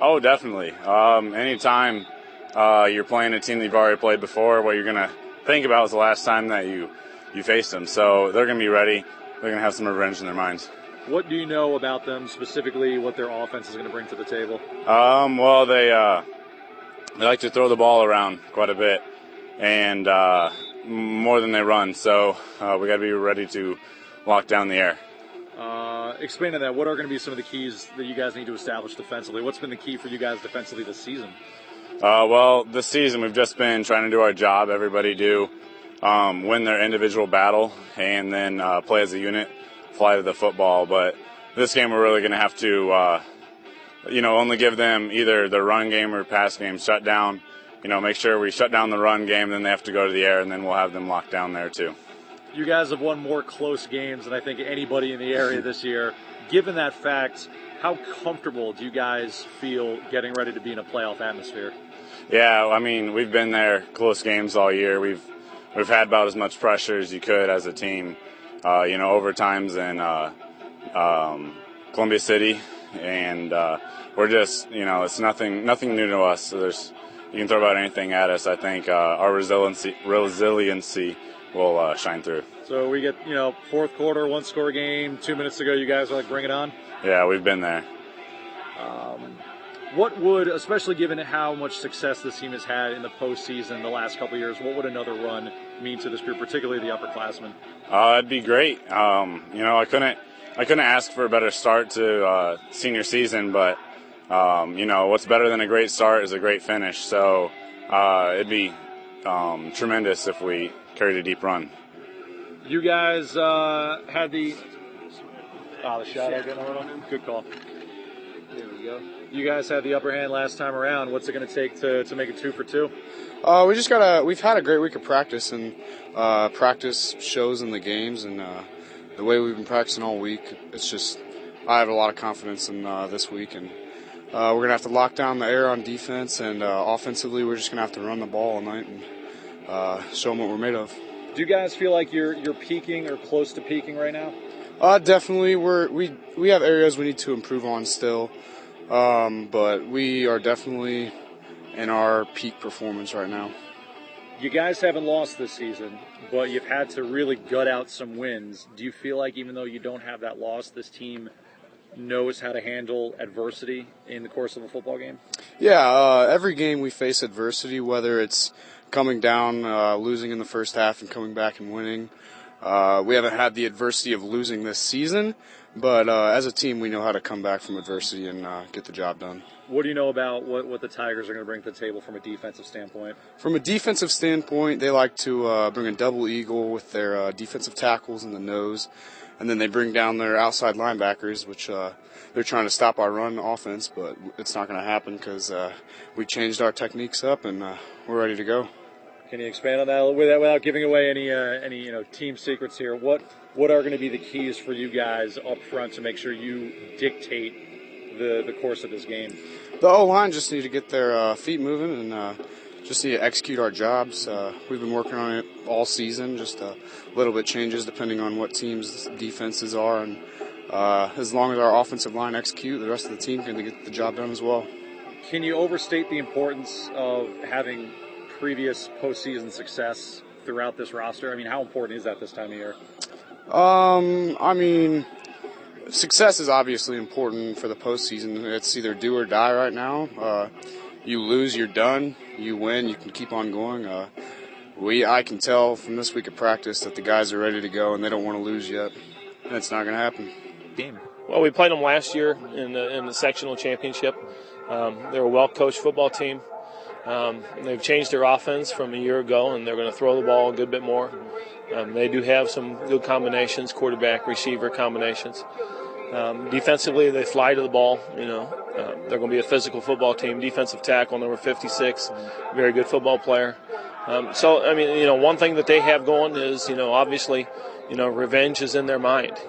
Oh, definitely. Anytime you're playing a team that you've already played before, what you're going to think about is the last time that you faced them. So they're going to be ready. They're going to have some revenge in their minds. What do you know about them specifically, what their offense is going to bring to the table? Well, they like to throw the ball around quite a bit and more than they run. So we got to be ready to lock down the air. Explain to that. What are going to be some of the keys that you guys need to establish defensively? What's been the key for you guys defensively this season? Well, this season we've just been trying to do our job. Everybody do win their individual battle and then play as a unit, fly to the football. But this game we're really going to have to, only give them either the run game or pass game shut down. Make sure we shut down the run game, then they have to go to the air, and then we'll have them locked down there too. You guys have won more close games than I think anybody in the area this year. Given that fact, how comfortable do you guys feel getting ready to be in a playoff atmosphere? Yeah, I mean, we've been there close games all year. We've had about as much pressure as you could as a team. Overtimes in Columbia City, and we're just, it's nothing new to us. So you can throw about anything at us. I think our resiliency will shine through. So we get, fourth quarter, one-score game. 2 minutes ago, you guys are like, bring it on? Yeah, we've been there. What would, especially given how much success this team has had in the postseason the last couple of years, what would another run mean to this group, particularly the upperclassmen? It'd be great. I couldn't ask for a better start to senior season, but what's better than a great start is a great finish. So it'd be tremendous if we carried a deep run. You guys had the shadow getting a little. Good call. There we go. You guys had the upper hand last time around. What's it going to take to make it 2 for 2? We've had a great week of practice, and practice shows in the games, and the way we've been practicing all week, I have a lot of confidence in this week, and we're going to have to lock down the air on defense, and offensively we're just going to have to run the ball all night and show them what we're made of. Do you guys feel like you're peaking or close to peaking right now? Definitely. We have areas we need to improve on still, but we are definitely in our peak performance right now. You guys haven't lost this season, but you've had to really gut out some wins. Do you feel like even though you don't have that loss, this team knows how to handle adversity in the course of a football game? Yeah, every game we face adversity, whether it's coming down, losing in the first half and coming back and winning. We haven't had the adversity of losing this season, but as a team we know how to come back from adversity and get the job done. What do you know about what the Tigers are going to bring to the table from a defensive standpoint? From a defensive standpoint, they like to bring a double eagle with their defensive tackles in the nose, and then they bring down their outside linebackers, which they're trying to stop our run offense, but it's not going to happen because we changed our techniques up and we're ready to go. Can you expand on that without giving away any team secrets here? What are going to be the keys for you guys up front to make sure you dictate the course of this game? The O-line just need to get their feet moving and just need to execute our jobs. We've been working on it all season, just a little bit changes depending on what teams' defenses are. And as long as our offensive line execute, the rest of the team can get the job done as well. Can you overstate the importance of having previous postseason success throughout this roster? I mean, how important is that this time of year? Success is obviously important for the postseason. It's either do or die right now. You lose, you're done. You win, you can keep on going. I can tell from this week of practice that the guys are ready to go and they don't want to lose yet. And it's not going to happen. Game. Well, we played them last year in the sectional championship. They're a well-coached football team. They've changed their offense from a year ago, and they're going to throw the ball a good bit more. They do have some good combinations, quarterback, receiver combinations. Defensively, they fly to the ball. They're going to be a physical football team. Defensive tackle, number 56, very good football player. One thing that they have going is, obviously, revenge is in their mind,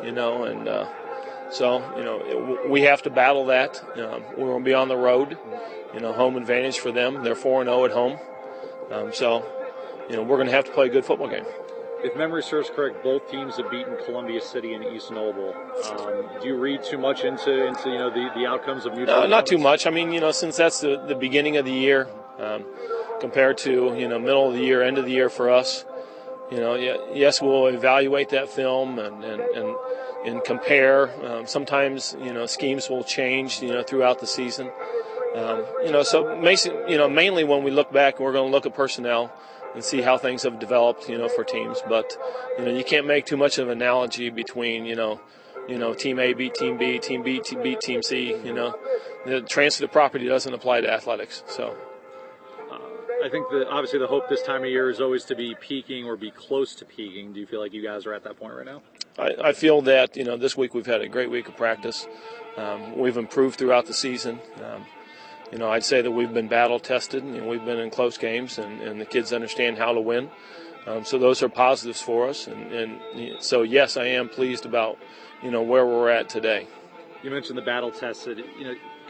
we have to battle that. We're going to be on the road. Home advantage for them. They're 4-0 at home. We're going to have to play a good football game. If memory serves correct, both teams have beaten Columbia City and East Noble. Do you read too much into the outcomes of mutual? No, not too much. I mean, since that's the beginning of the year, compared to middle of the year, end of the year for us, yes, we'll evaluate that film and compare. Sometimes schemes will change throughout the season. So mainly when we look back, we're going to look at personnel and see how things have developed, for teams. But you can't make too much of an analogy between team A beat team B, team B beat team C. The transitive property doesn't apply to athletics. So I think that obviously the hope this time of year is always to be peaking or be close to peaking. Do you feel like you guys are at that point right now? I feel that this week we've had a great week of practice. We've improved throughout the season. I'd say that we've been battle tested and we've been in close games, and the kids understand how to win. So those are positives for us. And so, yes, I am pleased about, where we're at today. You mentioned the battle tested.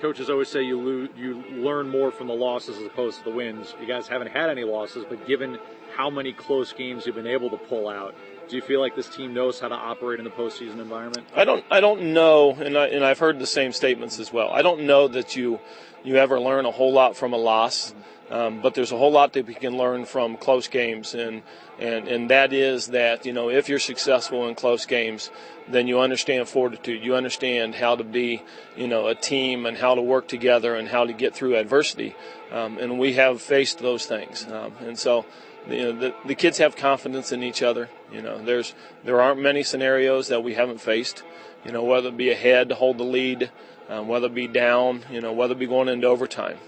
Coaches always say you learn more from the losses as opposed to the wins. You guys haven't had any losses, but given how many close games you've been able to pull out, do you feel like this team knows how to operate in the postseason environment? I don't know, and I've heard the same statements as well. I don't know that you ever learn a whole lot from a loss, but there's a whole lot that we can learn from close games, and that is that if you're successful in close games, then you understand fortitude. You understand how to be a team and how to work together and how to get through adversity, and we have faced those things, and so. The kids have confidence in each other. There aren't many scenarios that we haven't faced. Whether it be ahead to hold the lead, whether it be down, whether it be going into overtime.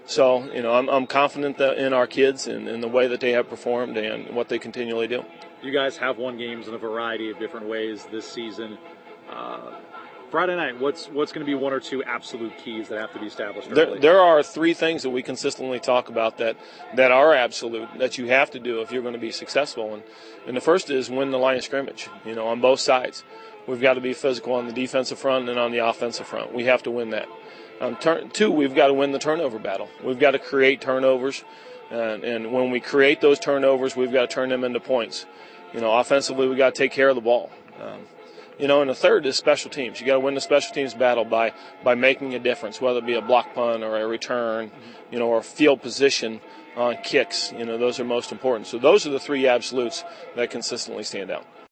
So I'm confident that in our kids and in the way that they have performed and what they continually do. You guys have won games in a variety of different ways this season. Friday night, what's going to be one or two absolute keys that have to be established early? There are three things that we consistently talk about that are absolute, that you have to do if you're going to be successful. And the first is win the line of scrimmage, on both sides. We've got to be physical on the defensive front and on the offensive front. We have to win that. Two, we've got to win the turnover battle. We've got to create turnovers. And when we create those turnovers, we've got to turn them into points. Offensively, we've got to take care of the ball. And the third is special teams. You got to win the special teams battle by making a difference, whether it be a block punt or a return, or field position on kicks. Those are most important. So those are the three absolutes that consistently stand out.